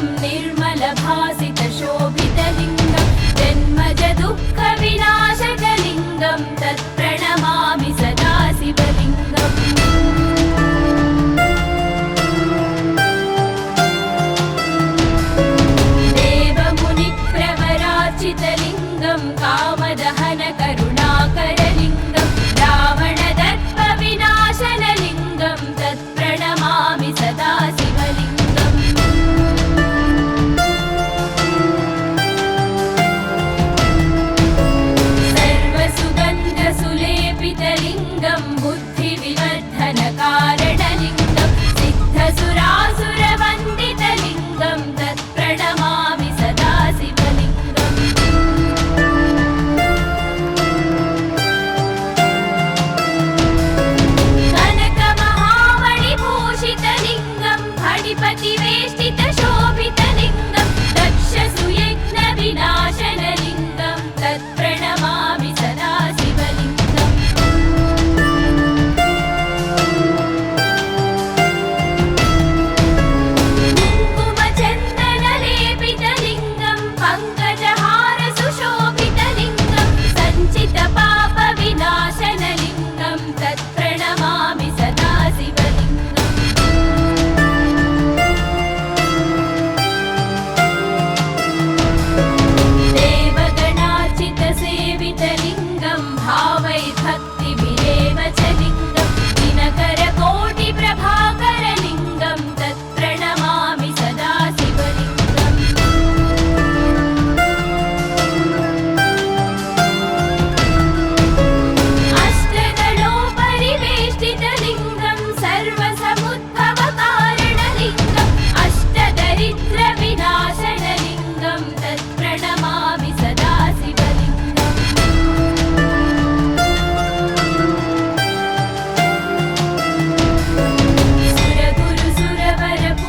शिवलिङ्गं निर्मलभासितशोभितलिङ्गं जन्मजदुःखविनाशकलिङ्गं तत्प्रणमामि सदा शिवलिङ्गम्। देवमुनिप्रवरार्चितलिङ्गं कामदहनकरुणाकरलिङ्गं रावणदर्पविनाशनलिङ्गं तत्प्रणमामि सदा शिवलिङ्गम्। सर्वसुगन्धसुलेपितलिङ्गं बुद्धिविवर्धनकारणलिङ्गं सिद्धसुरासुरवन्दितलिङ्गं तत्प्रणमामि सदा शिवलिङ्गम्। कनकमहामणिभूषितलिङ्गं फणिपतिवेष्टितशोभितलिङ्गं दक्षसुयज्ञविनाशनलिङ्गं तत्प्रणमामि सदा शिवलिङ्गम्। कुङ्कुमचन्दनलेपितलिङ्गं पङ्कजहारसुशोभितलिङ्गं सञ्चितपापविनाशनलिङ्गं तत्प्रणमामि सदा शिवलिङ्गम्। देवगणार्चितसेवितलिङ्गं भावैर्भक्तिभिरेव च लिङ्गं दिनकरकोटिप्रभाकरलिङ्गं तत्प्रणमामि सदा शिवलिङ्गम्। अष्टदलोपरिवेष्टितलिङ्गं सर्वसमुद्भवकारणलिङ्गम् अष्टदरिद्रविनाशनलिङ्गं तत्प्रणमामि सदा शिवलिङ्गम्।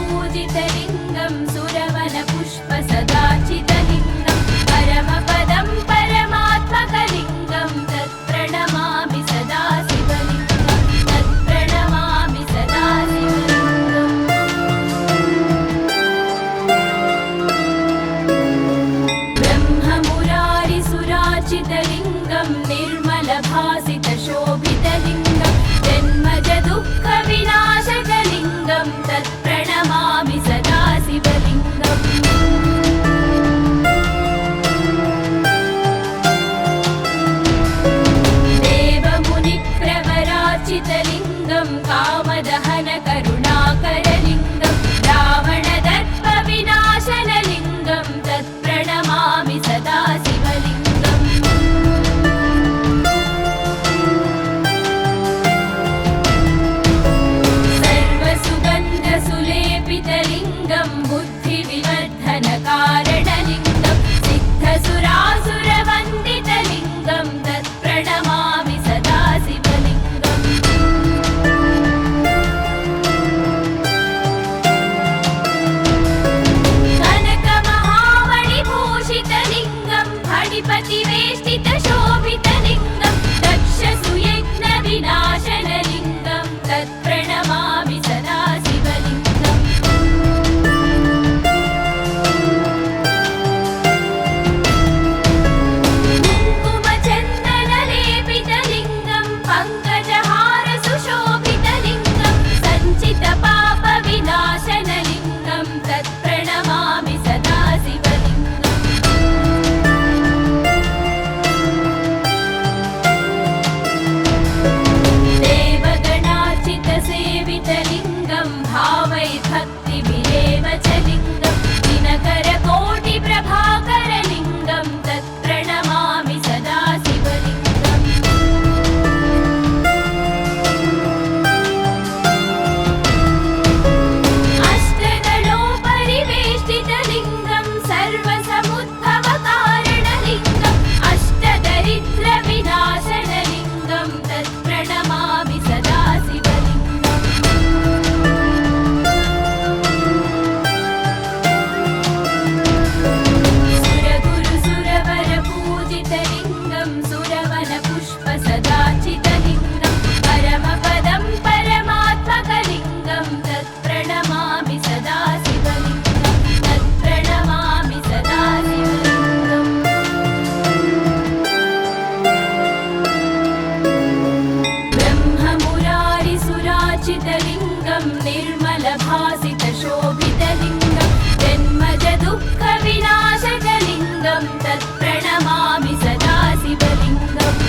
सुरगुरुसुरवरपूजितलिङ्गं सुरवनपुष्पसदाचितलिङ्गं परमपदं परमात्मकलिङ्गं तत्प्रणमामि सदा शिवलिङ्गं तत्प्रणमामि सदा शिवलिङ्गम्। ब्रह्ममुरारिसुरार्चितलिङ्गं निर्मलभासितशोभितलिङ्गं जन्मजदुःखविनाशकलिङ्गं तत्प्रणमामि सदा शिवलिङ्गम्। देवमुनिप्रवरार्चितलिङ्गं कामदहनकरुणाकरलिङ्गं रावणदर्पविनाशनलिङ्गं तत्प्रणमामि सदा शिवलिङ्गम्। सर्वसुगन्धसुलेपितलिङ्गं बुद्धिविवर्धनकारणलिङ्गं सिद्धसुरासुरवन्दितलिङ्गं तत्प्रणमामि सदा शिवलिङ्गम्। कनकमहामणिभूषितलिङ्गं फणिपतिवेष्टितशोभितलिङ्गं दक्षसुयज्ञविनाशनलिङ्गं तत्प्रणमामि सदा शिवलिङ्गम्। कुङ्कुमचन्दनलेपितलिङ्गं पङ्कजहारसुशोभितलिङ्गं सञ्चितपापविनाशनलिङ्गं तत्प्रणमामि सदा शिवलिङ्गम्। देवगणार्चितसेवितलिङ्गं भावैर्भक्तिभिरेव च लिङ्गं दिनकरकोटिप्रभाकरलिङ्गं तत्प्रणमामि सदा शिवलिङ्गम्। अष्टदलोपरिवेष्टितलिङ्गं सर्वसमुद्भवकारणलिङ्गम् अष्टदरिद्रविनाशनलिङ्गं तत्प्रणमामि सदा शिवलिङ्गम्। शोभितलिङ्गं जन्मज दुःखविनाशकलिङ्गं तत्प्रणमामि सदा शिवलिङ्गम्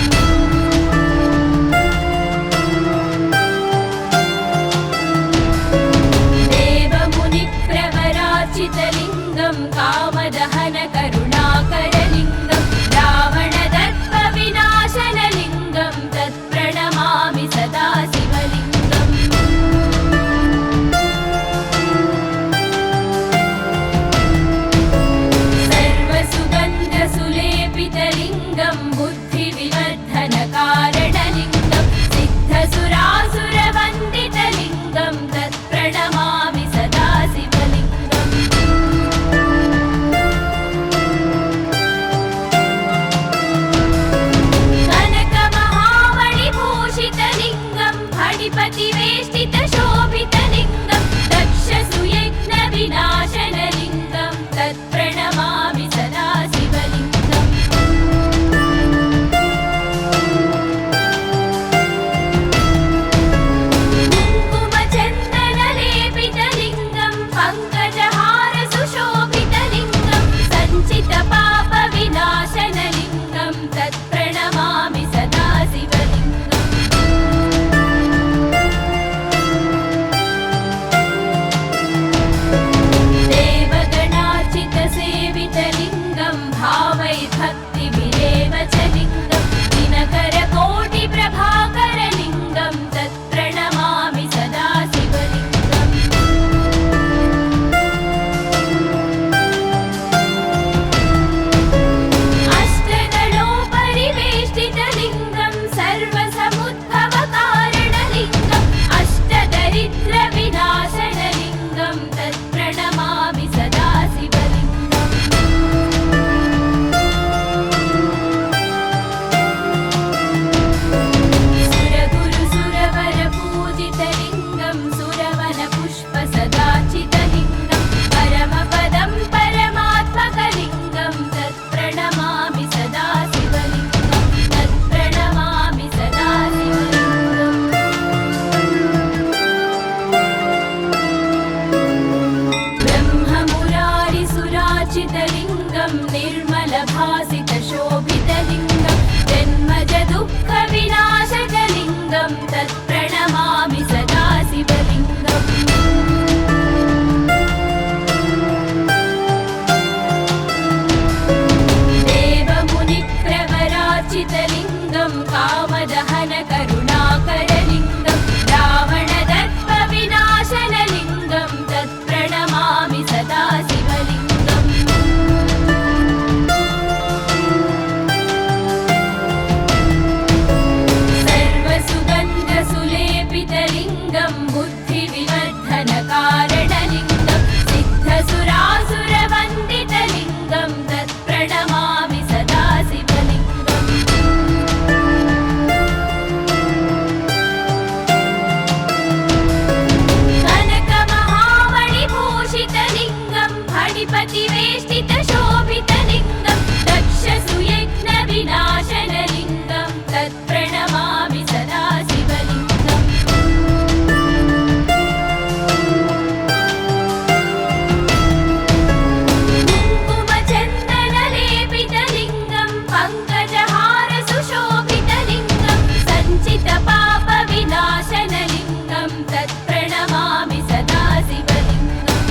देवमुनिप्रवरार्चितलिङ्गं कामदहन करुणाकरलिङ्गं रावणदर्पविनाशनलिङ्गं तत्प्रणमामि सदा शिवलिङ्गम् सर्वसुगन्धसुलेपितलिङ्गं बुद्धिविवर्धनकारणलिङ्गं सिद्धसुरासुरवन्दितलिङ्गं तत्प्रणमामि सदा शिवलिङ्गम् कनकमहामणिभूषितलिङ्गं फणिपतिवेष्टितशोभितलिङ्गं दक्षसुयज्ञविनाशनलिङ्गं तत्प्रणमामि सदा शिवलिङ्गम् कुङ्कुमचन्दनलेपितलिङ्गं पङ्कजहारसुशोभितलिङ्गं सञ्चितपापविनाशनलिङ्गं तत्प्रणमामि सदा शिवलिङ्गम् देवगणार्चितसेवितलिङ्गं भावैर्भक्तिभिरेव च लिङ्गं दिनकरकोटिप्रभाकरलिङ्गं तत्प्रणमामि सदा शिवलिङ्गम् अष्टदलोपरिवेष्टितलिङ्गं सर्वसमुद्भवकारणलिङ्गम् अष्टदरिद्रविनाशनलिङ्गं तत्प्रणमामि सदा शिवलिङ्गम् सुरगुरुसुरवरपूजितलिङ्गं सुरवनपुष्पसदाचितलिङ्गं परमपदं परमात्मकलिङ्गं तत्प्रणमामि सदा शिवलिङ्गं तत्प्रणमामि सदा शिवलिङ्गम् ब्रह्ममुरारिसुराचितलिङ्गं निर्मलभासितशोभितलिङ्गं जन्मज दुःखविनाशकलिङ्गं तत्प्रणमामि सदा शिवलिङ्गम् देवमुनिप्रवरार्चितलिङ्गं कामदहन करुणाकरलिङ्गं रावणदर्पविनाशनलिङ्गं तत्प्रणमामि सदा शिवलिङ्गम् सर्वसुगन्धसुलेपितलिङ्गं बुद्धिविवर्धनकारणलिङ्गं सिद्धसुरासुरवन्दितलिङ्गं तत्प्रणमामि सदा शिवलिङ्गम् कनकमहामणिभूषितलिङ्गं फणिपतिवेष्टितलिङ्गं दक्षसुयज्ञविनाशनलिङ्गं तत्प्रणमामि सदा शिवलिङ्गम् सुरगुरुसुरवरपूजितलिङ्गं सुरवनपुष्पसदाचितलिङ्गं परमपदं परमात्मकलिङ्गं तत्प्रणमामि सदा शिवलिङ्गम् ब्रह्ममुरारिसुराचितलिङ्गं निर्मलभासितशोभितलिङ्गं जन्मज दुःखविनाशकलिङ्गं तत्प्रणमामि सदा शिवलिङ्गम् देवमुनिप्रवरार्चितलिङ्गं भावैर्भक्तिभिरेव च लिङ्गं दिनकरकोटिप्रभाकरलिङ्गं तत्प्रणमामि सदा शिवलिङ्गम् कनकमहामणिभूषितलिङ्गं फणिपतिवेष्टितशोभितलिङ्गं दक्षसुयज्ञविनाशनलिङ्गं तत्प्रणमामि सदा शिवलिङ्गम् ब्रह्ममुरारिसुराचितलिङ्गं भावैर्भक्तिभिरेव च लिङ्गं दिनकरकोटिप्रभाकरलिङ्गं तत्प्रणमामि सदा शिवलिङ्गम् कनकमहामणिभूषितलिङ्गं फणिपतिवेष्टितशोभितलिङ्गं दक्षसुयज्ञविनाशनलिङ्गं तत्प्रणमामि सदा शिवलिङ्गम् कुङ्कुमचन्दनलेपितलिङ्गं पङ्कजहारसुशोभितलिङ्गं सञ्चितपापविनाशनलिङ्गं तत्प्रणमामि सदा शिवलिङ्गम्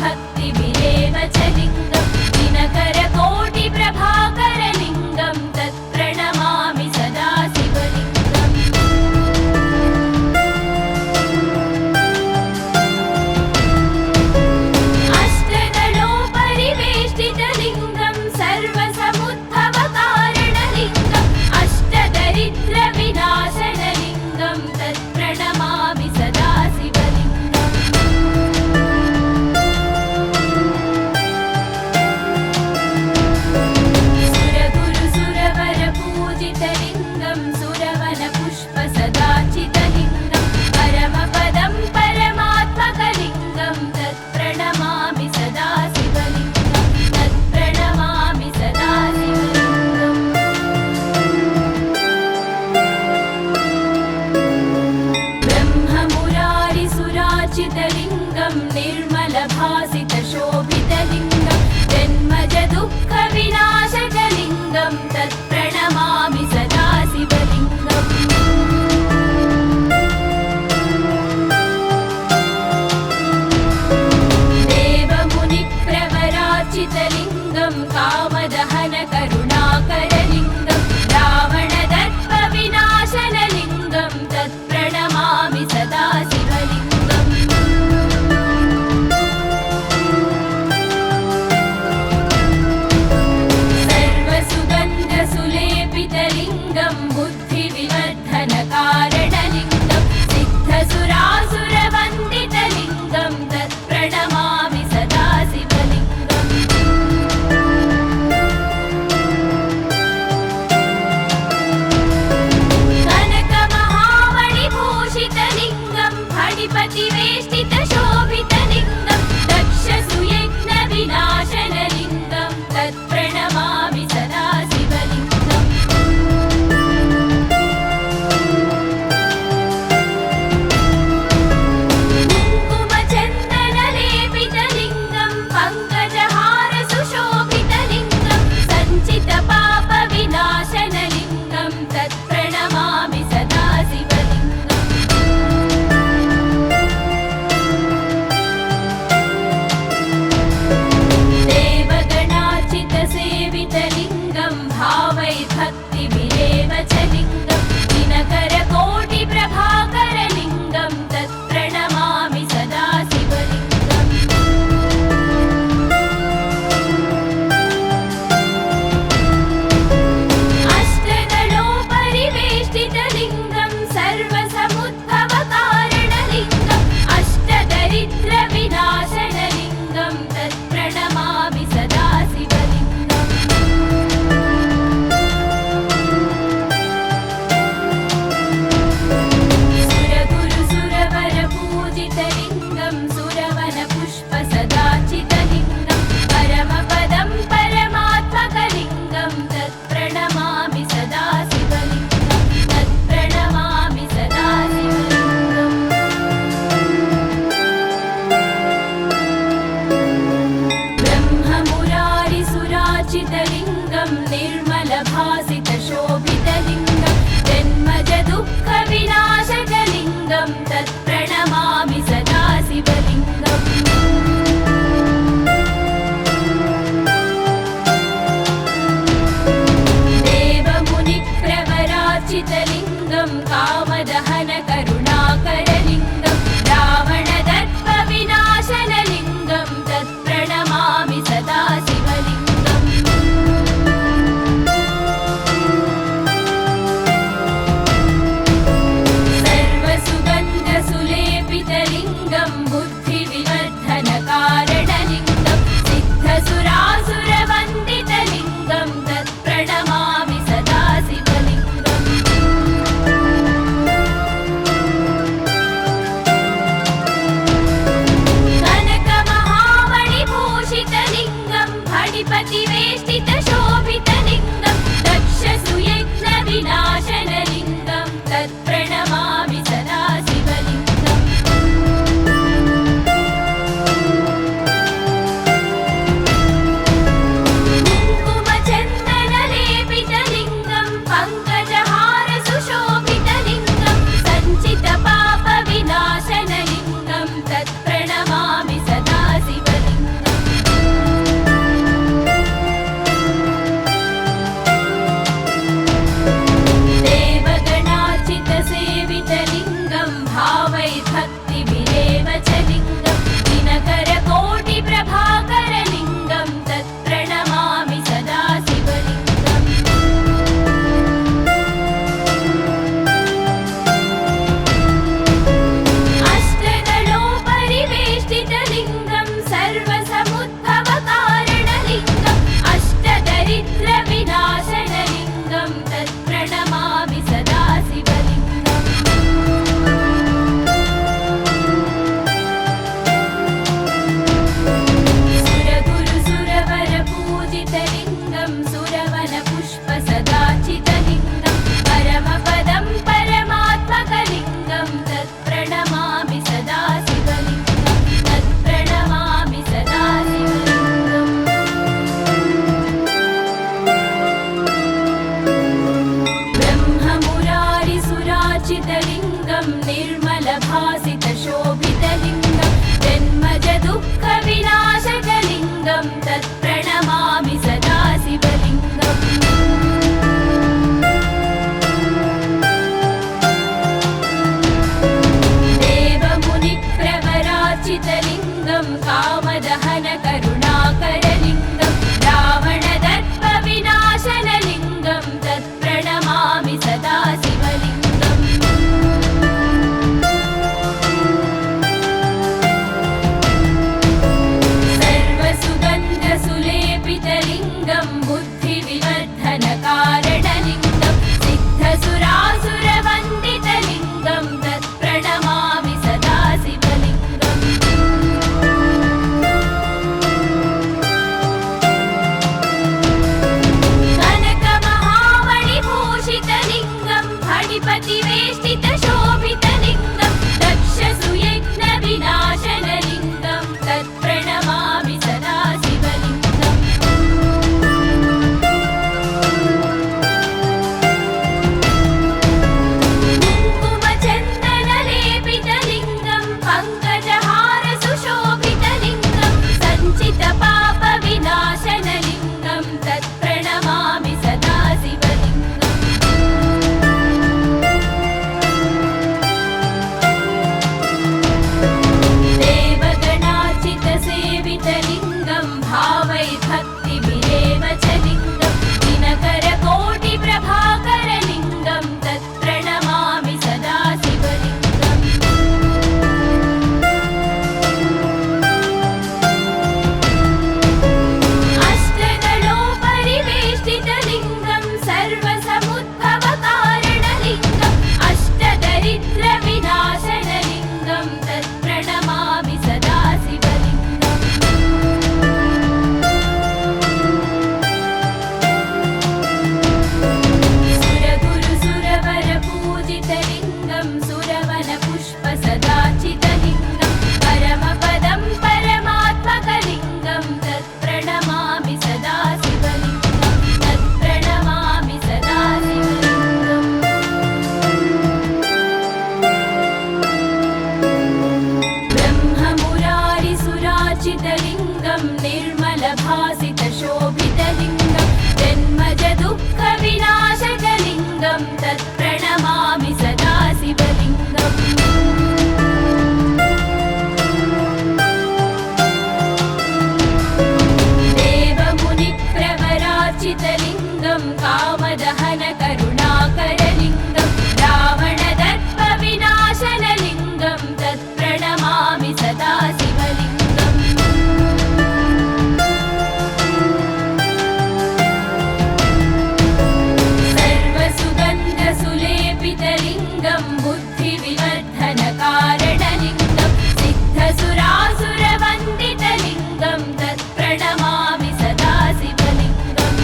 भक्तिभिरेव च लिङ्गं दिनकरकोटिप्रभाकरलिङ्गं तत्प्रणमामि सदा शिवलिङ्गम् अष्टदलोपरिवेष्टितलिङ्गं सर्वसमुद्भवकारणलिङ्गम् अष्टदरिद्रविनाशनलिङ्गं तत्प्रणमामि सदा शिवलिङ्गम् सुरगुरुसुरवरपूजितलिङ्गं सुरवनपुष्पसदाचितलिङ्गं परमपदं परमात्मकलिङ्गं तत्प्रणमामि सदा शिवलिङ्गं तत्प्रणमामि सदा शिवलिङ्गम् ब्रह्ममुरारिसुराचितलिङ्गं निर्मलभासितशोभितलिङ्गं जन्मजदुःखविनाशकलिङ्गं तत्प्रणमामि सदा शिवलिङ्गम् देवमुनिप्रवराचितलिङ्गं कामदहनकरुणाकरलिङ्गं रावणदर्पविनाशनलिङ्गं तत्प्रणमामि सदा शिवलिङ्गम् सर्वसुगन्धसुलेपितलिङ्गं बुद्धिविवर्धनकारणलिङ्गं सिद्धसुरासुरवन्दितलिङ्गं तत्प्रणमामि सदा शिवलिङ्गम् कनकमहामणिभूषितलिङ्गं फणिपतिवेष्टितशोभितलिङ्गं दक्षसुयज्ञविनाशनलिङ्गं तत्प्रणमामि सदा शिवलिङ्गम् कुङ्कुमचन्दनलेपितलिङ्गं पङ्कजहारसुशोभितलिङ्गं सञ्चितपापविनाशनलिङ्गं तत्प्रणमामि सदा शिवलिङ्गम् देवगणार्चितसेवितलिङ्गं भावैर्भक्तिभिरेव च लिङ्गं दिनकरकोटिप्रभाकरलिङ्गं तत्प्रणमामि सदा शिवलिङ्गम् अष्टदलोपरिवेष्टितलिङ्गं सर्वसमुद्भवकारणलिङ्गम् अष्टदरिद्रविनाशनलिङ्गं तत्प्रणमामि सदा शिवलिङ्गम् सुरगुरुसुरवरपूजितलिङ्गं सुरवनपुष्पसदाचितलिङ्गं परमपदं परमात्मकलिङ्गं तत्प्रणमामि सदा शिवलिङ्गं तत्प्रणमामि सदा शिवलिङ्गम् ब्रह्ममुरारिसुराचितलिङ्गं निर्मलभासितशोभितलिङ्गं जन्मजदुःखविनाशकलिङ्गं तत्प्रणमामि सदा शिवलिङ्गम् देवमुनिप्रवराचितलिङ्गं कामदहनकरुणाकरलिङ्गं रावणदर्पविनाशनलिङ्गं तत्प्रणमामि सदा शिवलिङ्गम् सर्वसुगन्धसुलेपितलिङ्गं बुद्धिविवर्धनकारणलिङ्गं सिद्धसुरासुरवन्दितलिङ्गं तत्प्रणमामि सदा शिवलिङ्गम् कनकमहामणिभूषितलिङ्गं फणिपतिवेष्टितशोभितलिङ्गं दक्षसुयज्ञविनाशनलिङ्गं तत्प्रणमामि सदा शिवलिङ्गम् कुङ्कुमचन्दनलेपितलिङ्गं पङ्कजहारसुशोभितलिङ्गं सञ्चितपापविनाशनलिङ्गं तत्प्रणमामि सदा शिवलिङ्गम् शिवलिङ्गं कामदहन करुणाकरलिङ्गं रावणदर्पविनाशनलिङ्गं तत्प्रणमामि सदा शिवलिङ्गम् सर्वसुगन्धसुलेपितलिङ्गं बुद्धिविवर्धनकारणलिङ्गं सिद्धसुरासुरवन्दितलिङ्गं तत्प्रणमामि सदा शिवलिङ्गम् कनकमहामणिभूषितलिङ्गं फणिपतिवेष्टितशोभितलिङ्गं दक्षसुयज्ञविनाशनलिङ्गं तत्प्रणमामि सदा शिवलिङ्गम् कुङ्कुमचन्दनलेपितलिङ्गं पङ्कजहारसुशोभितलिङ्गं सञ्चितपापविनाशनलिङ्गं तत्प्रणमामि सदा शिवलिङ्गम् देवगणार्चितसेवितलिङ्गं भावैर्भक्तिभिरेव च लिङ्गं दिनकरकोटिप्रभाकरलिङ्गं तत्प्रणमामि सदा शिवलिङ्गम् अष्टदलोपरिवेष्टितलिङ्गं सर्वसमुद्भवकारणलिङ्गम् अष्टदरिद्रविनाशनलिङ्गं तत्प्रणमामि सदा शिवलिङ्गम् सुरगुरुसुरवरपूजितलिङ्गं सुरवनपुष्पसदाचितलिङ्गं परमपदं परमात्मकलिङ्गं तत्प्रणमामि सदा शिवलिङ्गं तत्प्रणमामि सदा शिवलिङ्गम् ब्रह्ममुरारिसुराचितलिङ्गं निर्मलभासितशोभितलिङ्गं जन्मजदुःखविनाशकलिङ्गं तत्प्रणमामि सदा शिवलिङ्गम् देवमुनिप्रवरार्चितलिङ्गं कामदहन करुणाकरलिङ्गं रावणदर्पविनाशनलिङ्गं तत्प्रणमामि सदा शिवलिङ्गम् सर्वसुगन्धसुलेपितलिङ्गं बुद्धिविवर्धनकारणलिङ्गं सिद्धसुरासुरवन्दितलिङ्गं तत्प्रणमामि सदा शिवलिङ्गम्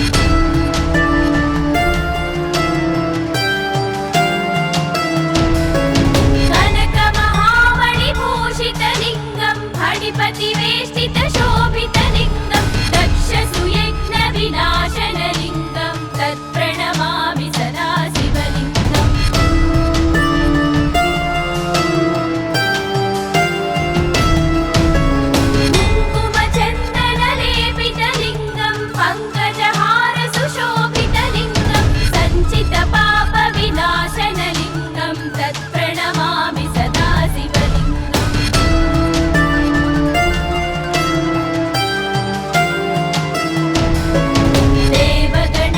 कनकमहामणिभूषितलिङ्गं फणिपतिवेष्टितशोभितलिङ्गं दक्षसुयज्ञविनाशनलिङ्गं तत्प्रणमामि सदा शिवलिङ्गम् कुङ्कुमचन्दनलेपितलिङ्गं पङ्कजहारसुशोभितलिङ्गं सञ्चितपापविनाशनलिङ्गं तत्प्रणमामि सदा शिवलिङ्गम् देवगण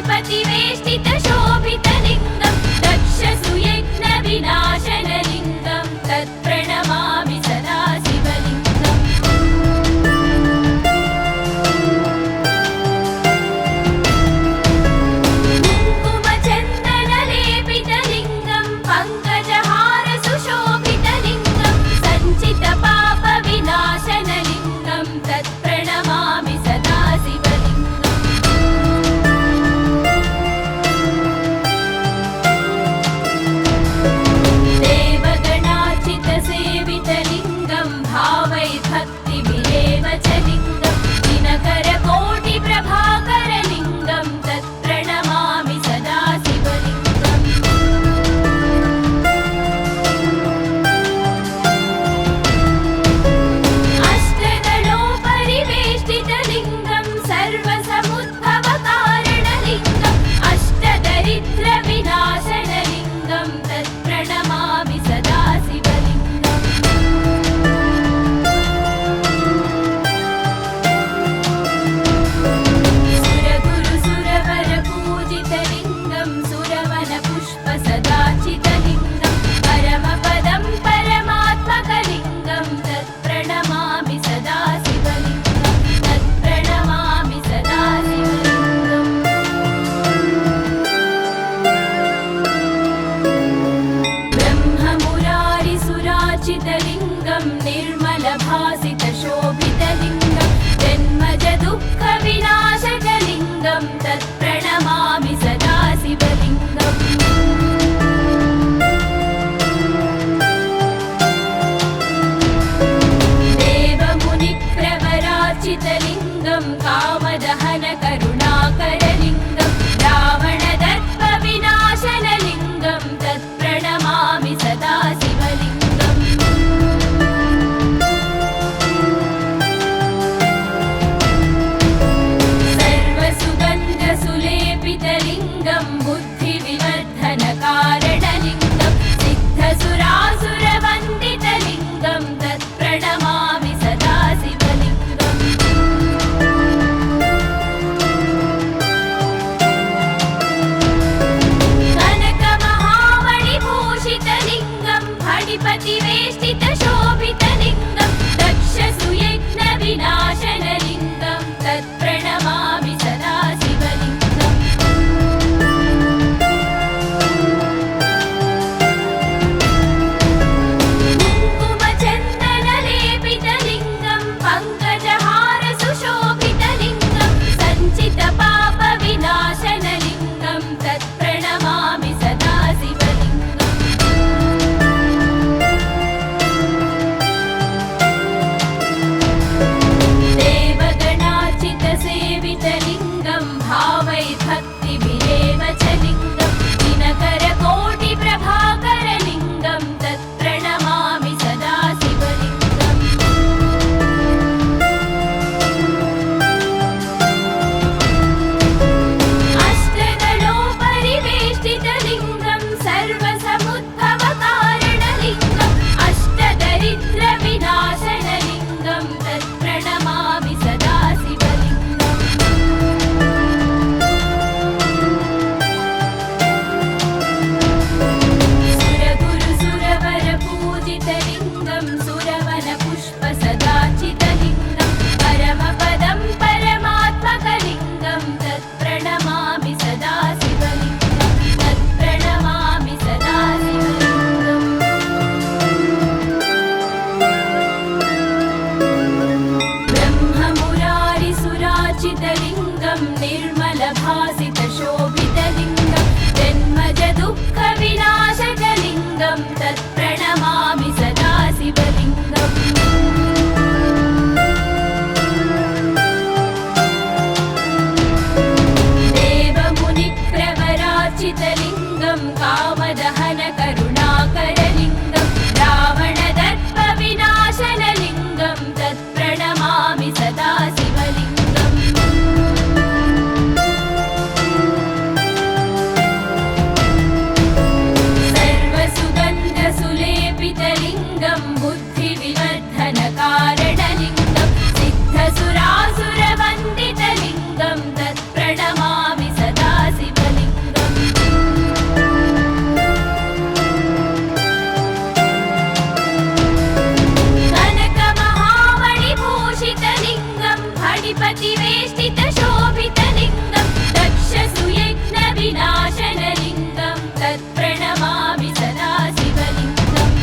पाणिपतिवेष्टितशोभितलिङ्गं दक्षसुयज्ञविनाशनलिङ्गं तत्प्रणमामि सदा शिवलिङ्गम् कुङ्कुमचन्दनलेपितलिङ्गं पङ्कजहारसुशोभितलिङ्गं सञ्चितपापविनाशनलिङ्गं तत्प्रणमामि सदा शिवलिङ्गम् देवगणार्चितसेवितलिङ्गं भावै भक्तिभिरेव च लिङ्गं दिनकरकोटिप्रभाकरलिङ्गं तत्प्रणमामि सदा शिवलिङ्गम् अष्टदलोपरि फणिपतिवेष्टितशोभितलिङ्गं दक्षसुयज्ञविनाशनलिङ्गं तत्प्रणमामि सदा शिवलिङ्गम्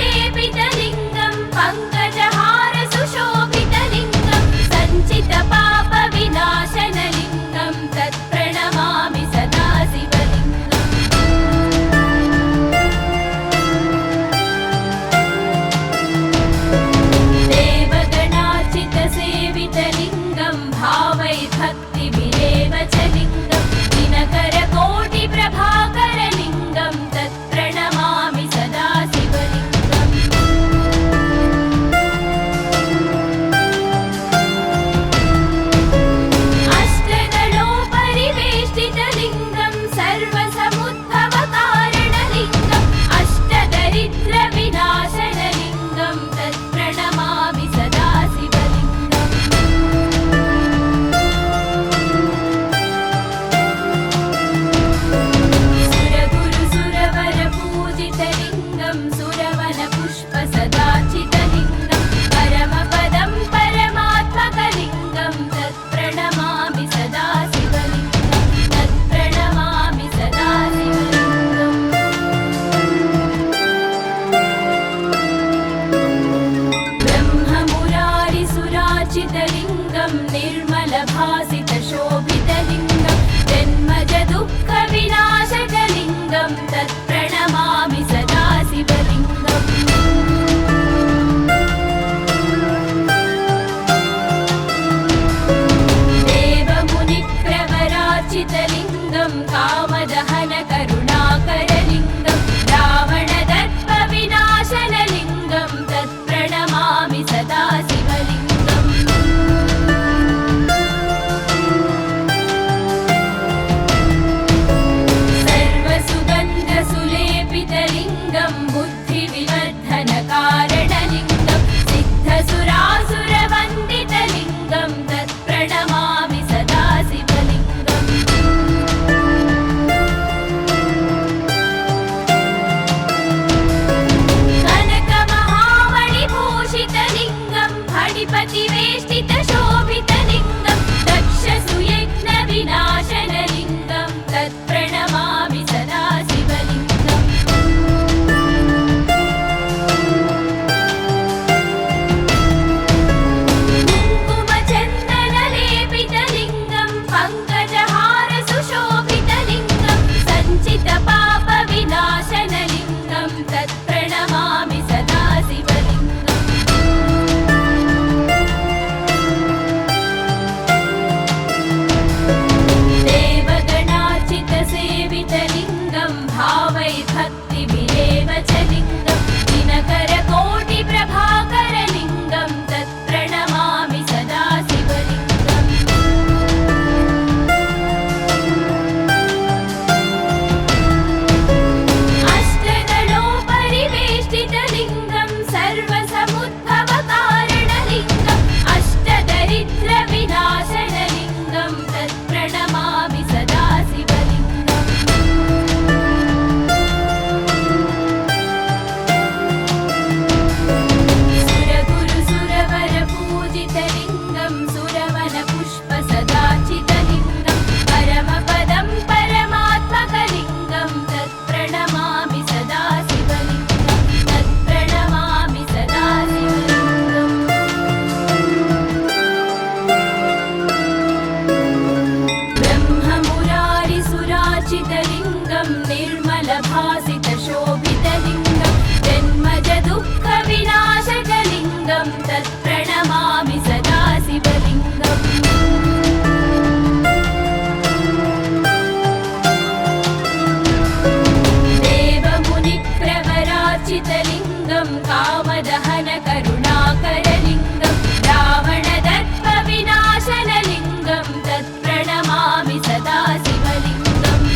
कुङ्कुमचन्दनलेपितलिङ्गं पङ्कजहारसुशोभितलिङ्गं सञ्चितपापविनाशनलिङ्गं तत्प्रणमामि सदा शिवलिङ्गम् देवगणार्चितसेवितलिङ्गं भावै भक्तिभिरेव च लिङ्गं दिनकरकोटिप्रभाकरलिङ्गं तत्प्रणमामि सदा शिवलिङ्गम् अष्टदलोपरिवेष्टितलिङ्गं सर्वसमुद्भवकारणलिङ्गम् अष्टदरिद्रविनाशनलिङ्गं तत्प्रणमामि सदा शिवलिङ्गम् सुरगुरुसुरवरपूजितलिङ्गं सुरवनपुष्पसदाचितलिङ्गं परमपदं परमात्मकलिङ्गं तत्प्रणमामि सदा शिवलिङ्गं तत्प्रणमामि सदा शिवलिङ्गम् ब्रह्ममुरारिसुरार्चितलिङ्गं निर्मलभासितशोभितलिङ्गं जन्मजदुःखविनाशकलिङ्गं तत्प्रणमामि सदा शिवलिङ्गम् देवमुनिप्रवरार्चितलिङ्गं कामदहनकरुणाकरलिङ्गं रावणदर्पविनाशनलिङ्गं तत्प्रणमामि सदा शिवलिङ्गम् सर्वसुगन्धसुलेपितलिङ्गं बुद्धिविवर्धनकारणलिङ्गं सिद्धसुरासुरवन्दितलिङ्गं तत्प्रणमामि सदा शिवलिङ्गम् कनकमहामणिभूषितलिङ्गं फणिपतिवेष्टितशोभितलिङ्गं दक्षसुयज्ञविनाशनलिङ्गं तत्प्रणमामि सदा शिवलिङ्गम् कुङ्कुमचन्दनलेपितलिङ्गं पङ्कजहारसुशोभितलिङ्गं सञ्चितपापविनाशनलिङ्गं तत्प्रणमामि सदा शिवलिङ्गम् देवगणार्चितसेवितलिङ्गं भावै भक्तिभिरेव च लिङ्गं दिनकरकोटिप्रभाकरलिङ्गं तत्प्रणमामि सदा शिवलिङ्गम् अष्टदलोपरिवेष्टितलिङ्गं सर्वसमुद्भवकारणलिङ्गम् अष्टदरिद्रविनाशनलिङ्गं तत्प्रणमामि सदा शिवलिङ्गम् सुरगुरुसुरवरपूजितलिङ्गं सुरवनपुष्पसदाचितलिङ्गं परमपदं परमात्मकलिङ्गं तत्प्रणमामि सदा शिवलिङ्गं तत्प्रणमामि सदा शिवलिङ्गम् ब्रह्ममुरारिसुरार्चितलिङ्गं निर्मलभासितशोभितलिङ्गं जन्मजदुःखविनाशकलिङ्गं तत्प्रणमामि सदा शिवलिङ्गम् देवमुनिप्रवरार्चितलिङ्गं कामदहनकरुणाकरलिङ्गं रावणदर्पविनाशनलिङ्गं तत्प्रणमामि सदा शिवलिङ्गम्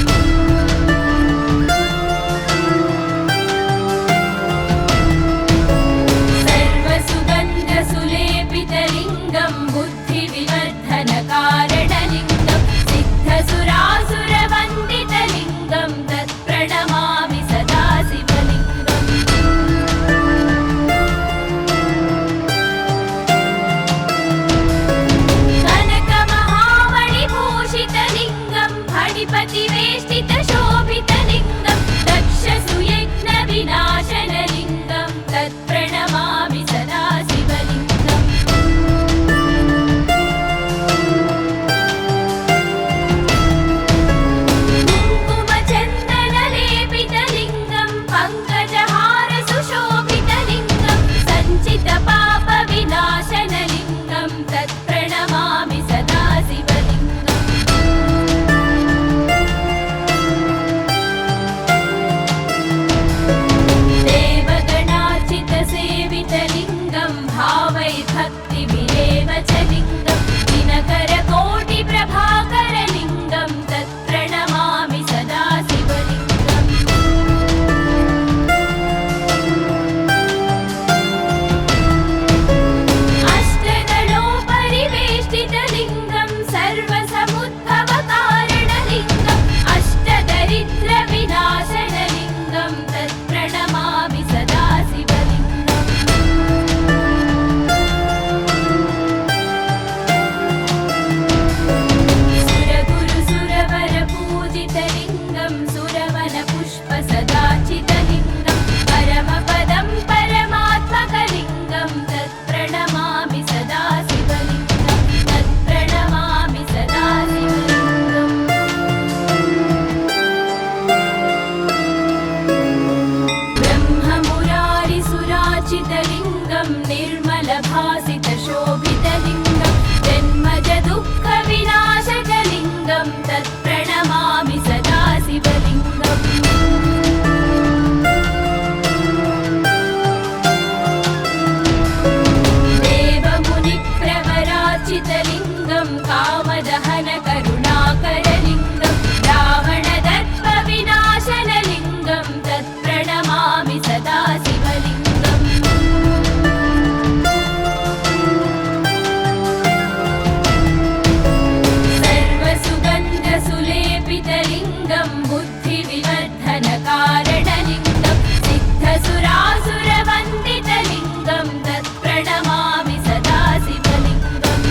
कारणलिङ्गं सिद्धसुरासुरवन्दितलिङ्गं तत्प्रणमामि सदा शिवलिङ्गम्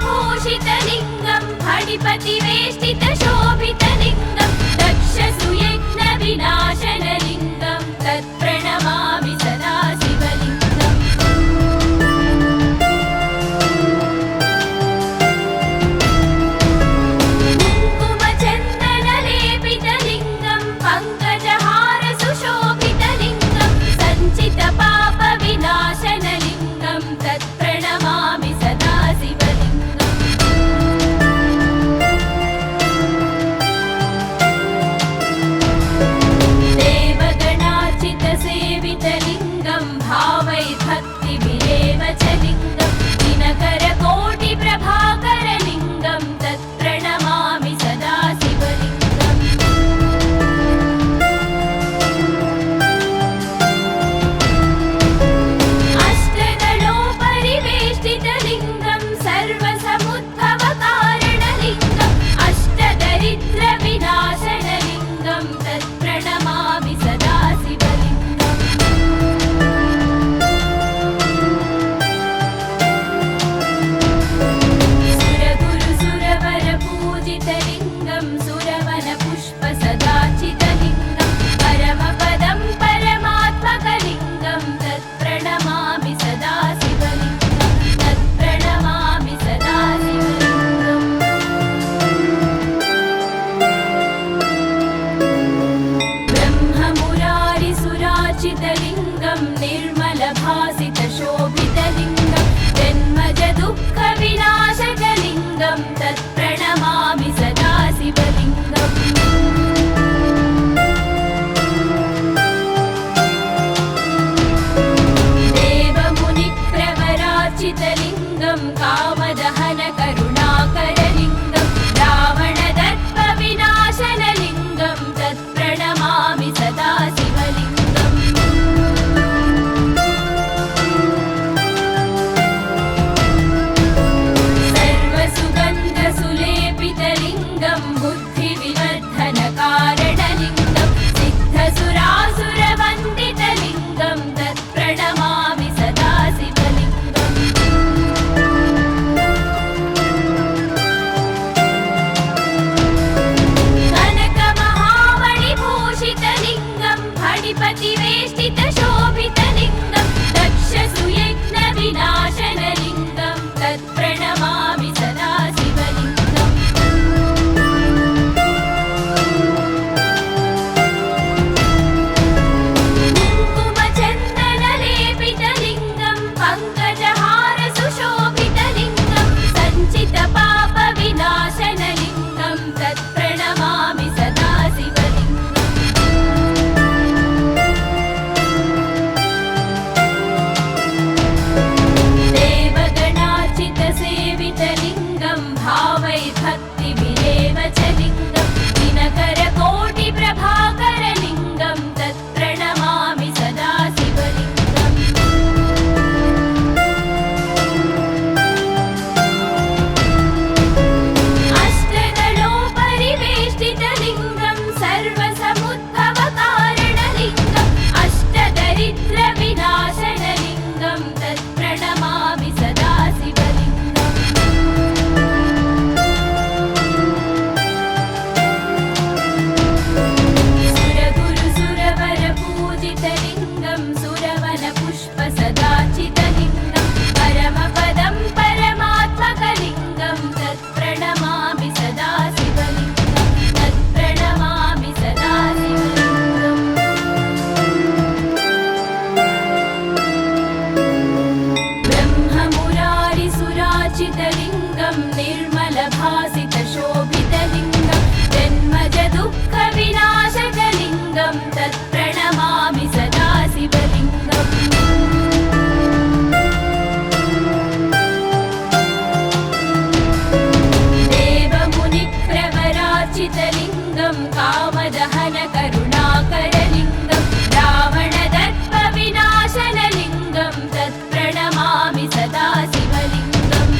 कनकमहामणिभूषितलिङ्गं फणिपतिवेष्टितशोभितलिङ्गं दक्षसुयज्ञविनाशनलिङ्गं तत्प्रणमामि सदा शिवलिङ्गम् कुङ्कुमचन्दनलेपितलिङ्गं पङ्कजहारसुशोभितलिङ्गं सञ्चितपापविनाशनलिङ्गं तत्प्रणमामि सदा शिवलिङ्गम् देवगणार्चितसेवितलिङ्गं भावैर्भक्तिभिरेव च लिङ्गं दिनकरकोटिप्रभाकरलिङ्गं तत्प्रणमामि सदा शिवलिङ्गम् अष्टदलोपरिवेष्टितलिङ्गं सर्वसमुद्भवकारणलिङ्गम् अष्टदरिद्रविनाशनलिङ्गं तत्प्रणमामि सदा शिवलिङ्गम् सुरगुरुसुरवरपूजितलिङ्गं सुरवनपुष्पसदाचितलिङ्गं परमपदं परमात्मकलिङ्गं तत्प्रणमामि सदा शिवलिङ्गं तत्प्रणमामि सदा शिवलिङ्गम् ब्रह्ममुरारिसुरार्चितलिङ्गं निर्मलभासितशोभितलिङ्गं जन्मजदुःखविनाशकलिङ्गं तत्प्रणमामि सदा शिवलिङ्गम् देवमुनिप्रवरार्चितलिङ्गं कामदहनकरुणाकरलिङ्गं रावणदर्पविनाशनलिङ्गं तत्प्रणमामि सदा शिवलिङ्गम् सर्वसुगन्धसुलेपितलिङ्गं बुद्धिविवर्धनकारणलिङ्गं सिद्धसुरासुरवन्दितलिङ्गं तत्प्रणमामि सदा शिवलिङ्गम् कनकमहामणिभूषितलिङ्गं फणिपतिवेष्टितशोभितलिङ्गं दक्षसुयज्ञविनाशनलिङ्गं तत्प्रणमामि सदा शिवलिङ्गम् कुङ्कुमचन्दनलेपितलिङ्गं पङ्कजहारसुशोभितलिङ्गं सञ्चितपापविनाशनलिङ्गं तत्प्रणमामि सदा शिवलिङ्गम् देवगणार्चितसेवितलिङ्गं भावैर्भक्तिभिरेव च लिङ्गं दिनकरकोटिप्रभाकरलिङ्गं तत्प्रणमामि सदा शिवलिङ्गम् अष्टदलोपरिवेष्टितलिङ्गं सर्वसमुद्भवकारणलिङ्गम् अष्टदरिद्रविनाशनलिङ्गं तत्प्रणमामि सदा शिवलिङ्गम् सुरगुरुसुरवरपूजितलिङ्गं सुरवनपुष्पसदाचितलिङ्गं परमपदं परमात्मकलिङ्गं तत्प्रणमामि सदा शिवलिङ्गं तत्प्रणमामि सदा शिवलिङ्गम् ब्रह्ममुरारिसुरार्चितलिङ्गं निर्मलभासितशोभितलिङ्गं जन्मजदुःखविनाशकलिङ्गं तत्प्रणमामि सदा शिवलिङ्गम् देवमुनिप्रवरार्चितलिङ्गं कामदहनकरुणाकरलिङ्गं रावणदर्पविनाशनलिङ्गं तत्प्रणमामि सदा शिवलिङ्गम्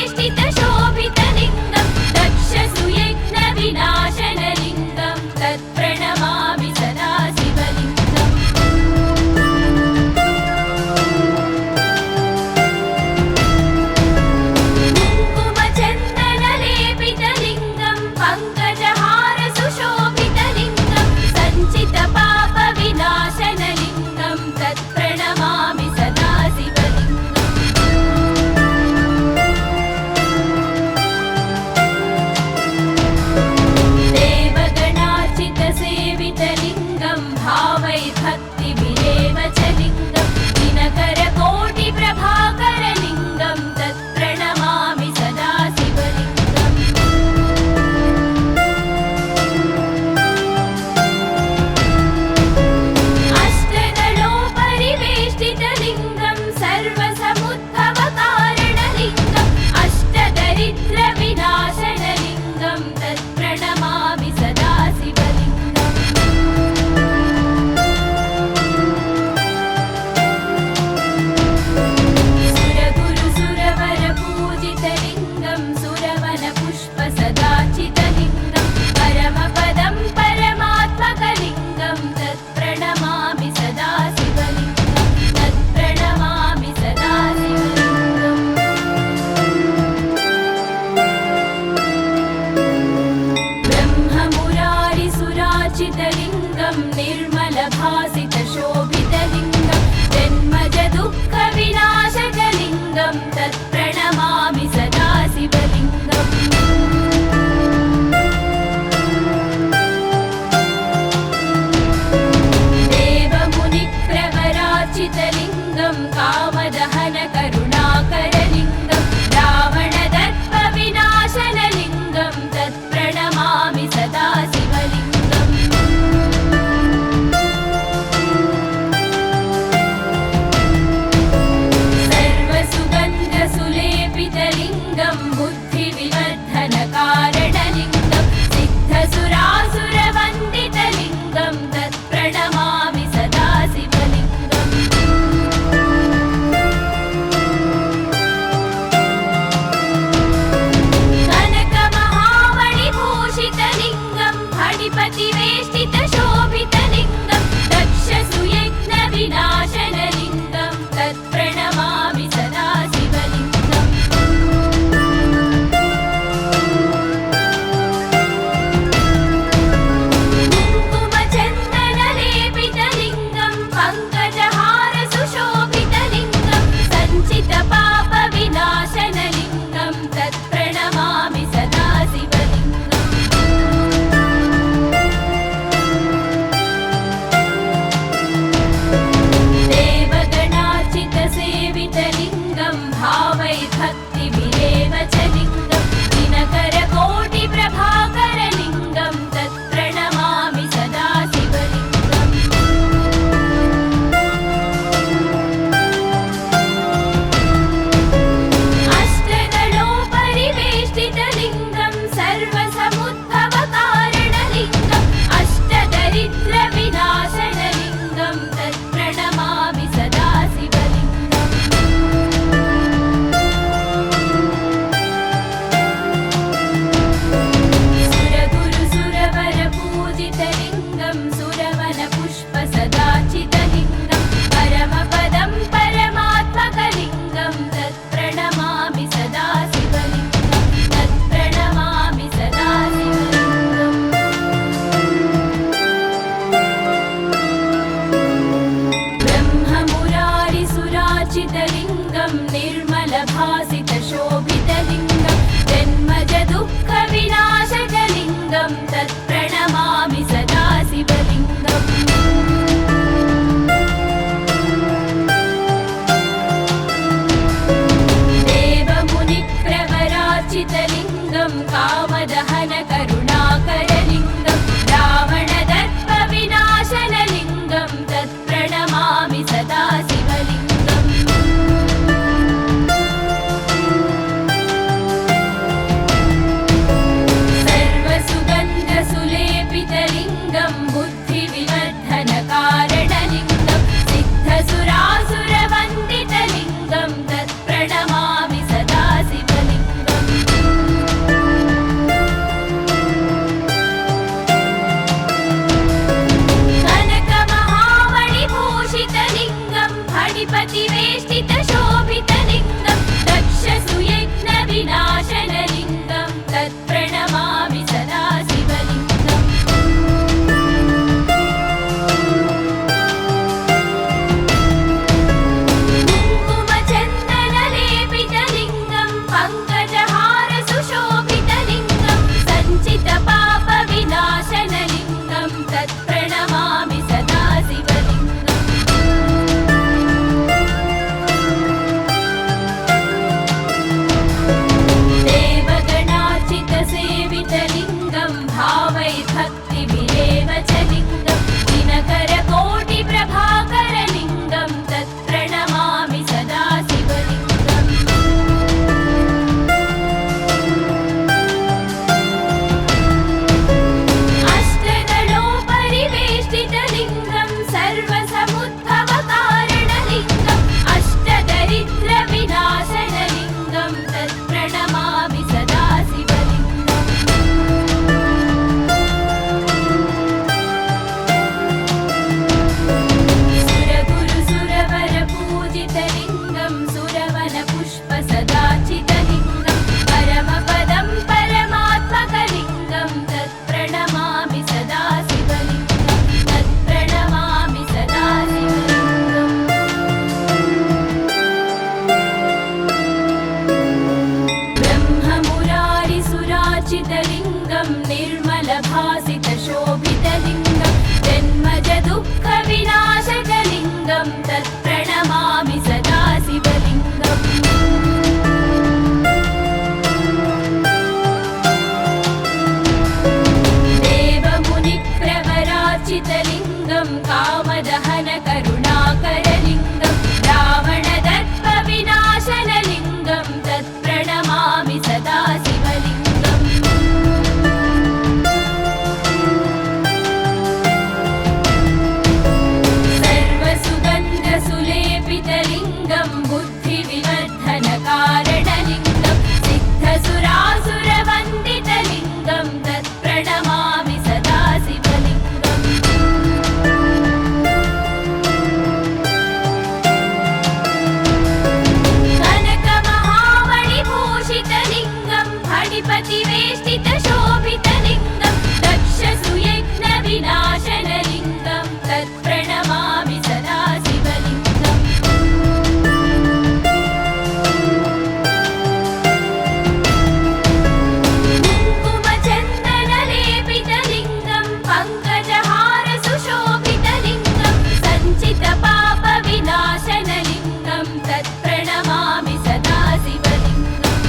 परिवेष्टितशोभितलिङ्गं दक्षसुयज्ञविनाशनलिङ्गं तत्प्रणमामि सदा शिवलिङ्गम् कुङ्कुमचन्दनलेपितलिङ्गं पङ्कजहारसुशोभितलिङ्गं सञ्चितपापविनाशनलिङ्गं तत्प्रणमामि सदा देवगणार्चितसेवितलिङ्गं भावैर्भक्तिभिरेव च लिङ्गं दिनकरकोटिप्रभाकरलिङ्गं तत्प्रणमामि सदा शिवलिङ्गम् अष्टदलोपरिवेष्टितलिङ्गं सर्वसमुद्भवकारणलिङ्गम् अष्टदरिद्रविनाशनलिङ्गं तत्प्रणमामि सदा शिवलिङ्गम् सुरगुरुसुरवरपूजितलिङ्गं सुरवनपुष्पसदाचितलिङ्गं परमपदं परमात्मकलिङ्गं तत्प्रणमामि सदा शिवलिङ्गं तत्प्रणमामि सदा शिवलिङ्गम् ब्रह्ममुरारिसुरार्चितलिङ्गं निर्मलभासितशोभितलिङ्गं जन्मजदुःखविनाशकलिङ्गं तत्प्रणमामि सदा शिवलिङ्गम् देवमुनिप्रवरार्चितलिङ्गं कामदहनकरुणाकरलिङ्गं रावणदर्पविनाशनलिङ्गं तत्प्रणमामि सदा शिवलिङ्गम् सर्वसुगन्धसुलेपितलिङ्गं बुद्धिविवर्धनकारणलिङ्गं सिद्धसुरासुरवन्दितलिङ्गं तत्प्रणमामि सदा शिवलिङ्गम् सर्वसुगन्धसुलेपितलिङ्गं बुद्धिविवर्धनकारणलिङ्गं सिद्धसुरासुरवन्दितलिङ्गं तत्प्रणमामि सदा शिवलिङ्गम् सर्वसुगन्धसुलेपितलिङ्गं बुद्धिविवर्धनकारणलिङ्गं सिद्धसुरासुरवन्दितलिङ्गं तत्प्रणमामि सदा शिवलिङ्गम्। कनकमहामणिभूषितलिङ्गं फणिपतिवेष्टितशोभितलिङ्गं दक्षसुयज्ञविनाशनलिङ्गं तत्प्रणमामि सदा शिवलिङ्गम् शिवलिङ्गं तत्प्रणमामि सदा शिवलिङ्गम् देवमुनिप्रवराचितलिङ्गं कामदहन करुणाकरलिङ्गं रावणदर्पविनाशनलिङ्गं तत्प्रणमामि सदा शिवलिङ्गम् सर्वसुगन्धसुलेपितलिङ्गं बुद्धिविवर्धनकारणलिङ्गं सिद्धसुरासुरवन्दितलिङ्गं तत्प्रणमामि सदा शिवलिङ्गम् कनकमहामणिभूषितलिङ्गं फणिपतिवेष्टितशोभितलिङ्गं दक्षसुयज्ञविनाशनलिङ्गं तत्प्रणमामि सदा शिवलिङ्गम् कुङ्कुमचन्दनलेपितलिङ्गं पङ्कजहारसुशोभितलिङ्गं सञ्चितपापविनाशनलिङ्गं तत्प्रणमामि सदा शिवलिङ्गम्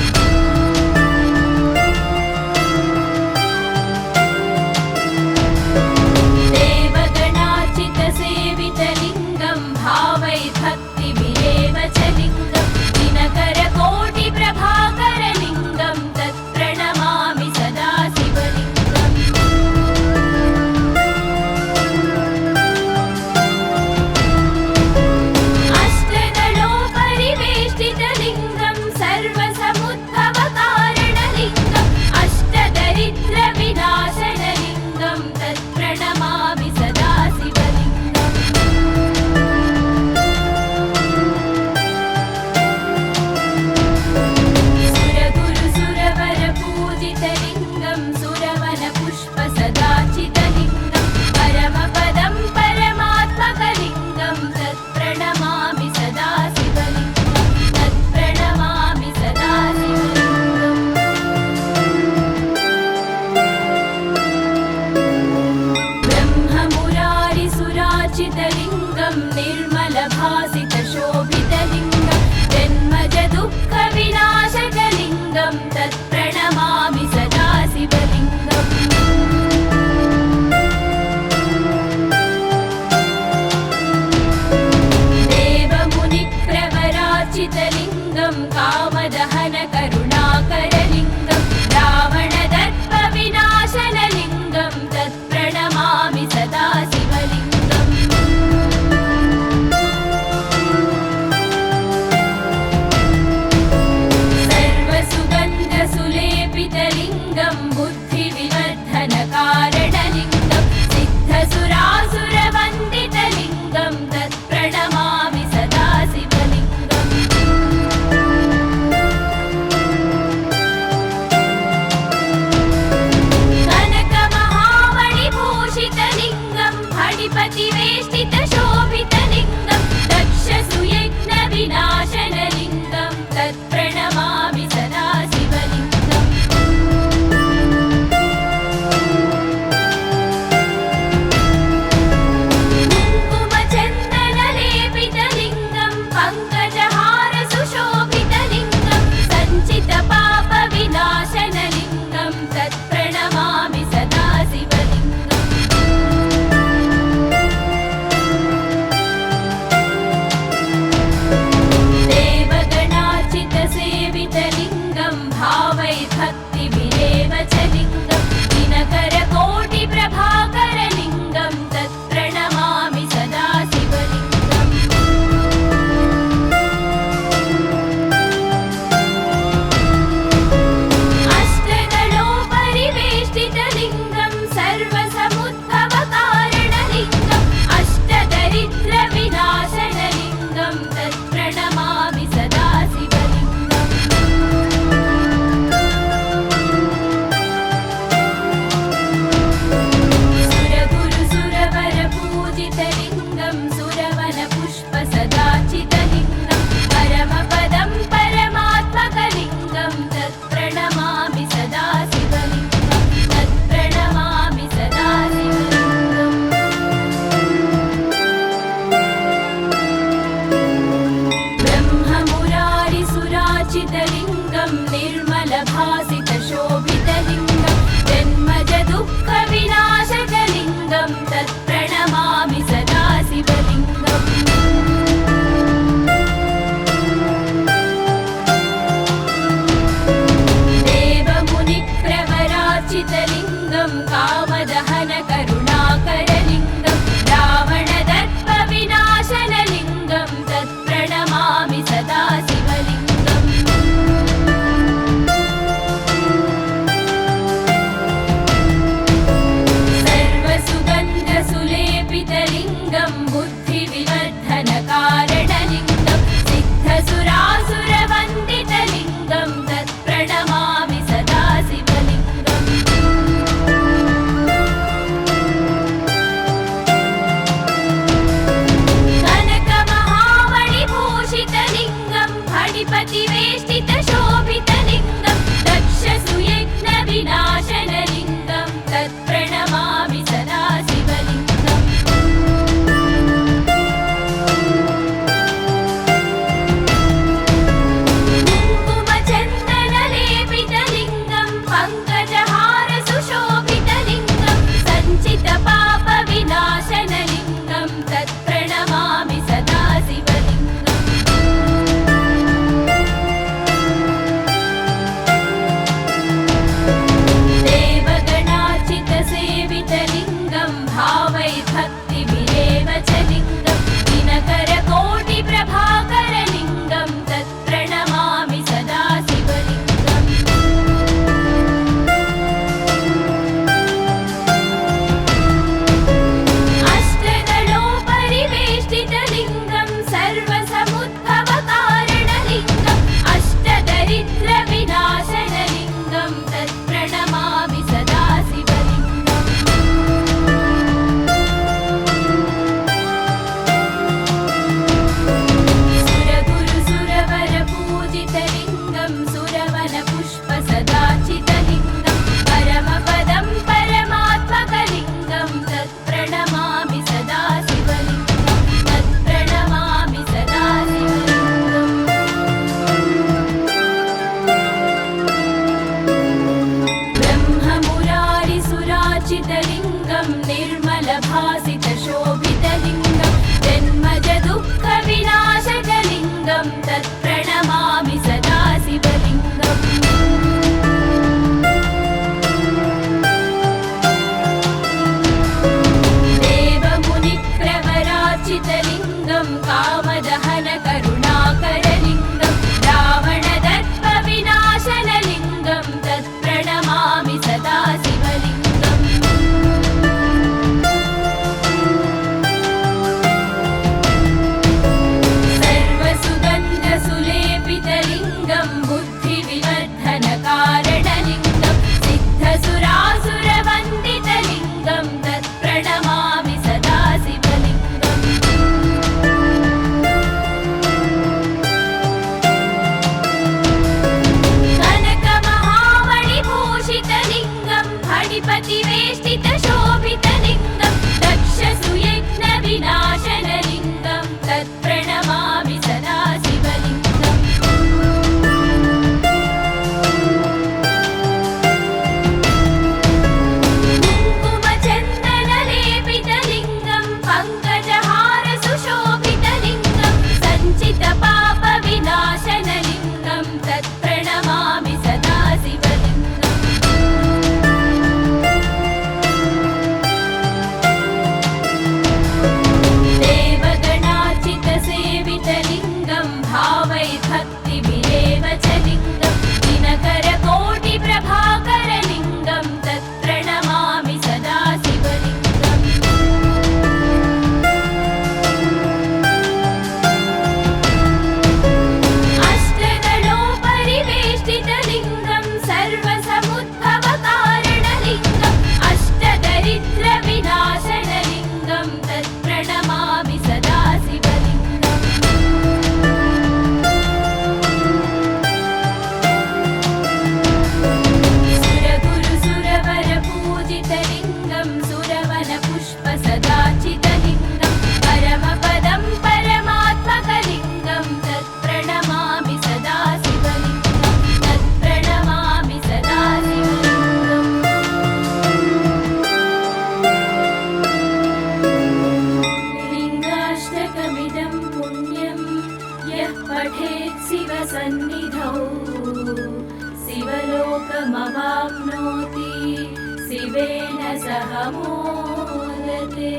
देवगणार्चितसेवितलिङ्गं भावैर्भक्तिभिरेव च लिङ्गं दिनकरकोटिप्रभाकरलिङ्गं तत्प्रणमामि सदा शिवलिङ्गम् अष्टदलोपरिवेष्टितलिङ्गं सर्वसमुद्भवकारणलिङ्गम् अष्टदरिद्रविनाशनलिङ्गं तत्प्रणमामि सदा शिवलिङ्गम् सुरगुरुसुरवरपूजितलिङ्गं सुरवनपुष्पसदाचितलिङ्गं परमपदं परमात्मकलिङ्गं तत्प्रणमामि सदा शिवलिङ्गं तत्प्रणमामि सदा शिवलिङ्गम् ब्रह्ममुरारिसुराचितलिङ्गं निर्मलभासितशोभितलिङ्गं जन्मजदुःखविनाशकलिङ्गं तत्प्रणमामि सदा शिवलिङ्गम् देवमुनिप्रवराचितलिङ्गं कामदहन करुणाकरलिङ्गं रावणदर्पविनाशनलिङ्गं तत्प्रणमामि सदा शिवलिङ्गम् सर्वसुगन्धसुलेपितलिङ्गं बुद्धिविवर्धनकारणलिङ्गं सिद्धसुरासुरवन्दितलिङ्गं तत्प्रणमामि सदा शिवलिङ्गम् कनकमहामणिभूषितलिङ्गं फणिपतिवेष्टितशोभितलिङ्गं दक्षसुयज्ञविनाशनलिङ्गं तत्प्रणमामि सदा शिवलिङ्गम् कुङ्कुमचन्दनलेपितलिङ्गं पङ्कजहारसुशोभितलिङ्गं सञ्चितपापविनाशनलिङ्गं तत्प्रणमामि सदा शिवलिङ्गम् देवगणार्चितसेवितलिङ्गं भावैर्भक्तिभिरेव च लिङ्गं दिनकरकोटिप्रभाकरलिङ्गं तत्प्रणमामि सदा शिवलिङ्गम् अष्टदलोपरिवेष्टितलिङ्गं सर्वसमुद्भवकारणलिङ्गम् अष्टदरिद्रविनाशनलिङ्गं तत्प्रणमामि सदा शिवलिङ्गम् सुरगुरुसुरवरपूजितलिङ्गं सुरवनपुष्पसदाचितलिङ्गं परमपदं परमात्मकलिङ्गं तत्प्रणमामि सदा शिवलिङ्गं तत्प्रणमामि सदा शिवलिङ्गम् मन्दहासितशोभितलिङ्गं जन्मज दुःखविनाशकलिङ्गं तत्प्रणमामि सदा शिवलिङ्गम् देवमुनिप्रवरार्चितलिङ्गं कामदहन करुणाकरलिङ्गं रावणदर्पविनाशनलिङ्गं तत्प्रणमामि सदा शिवलिङ्गम् सर्वमवाप्नोति शिवेन सह मोदते।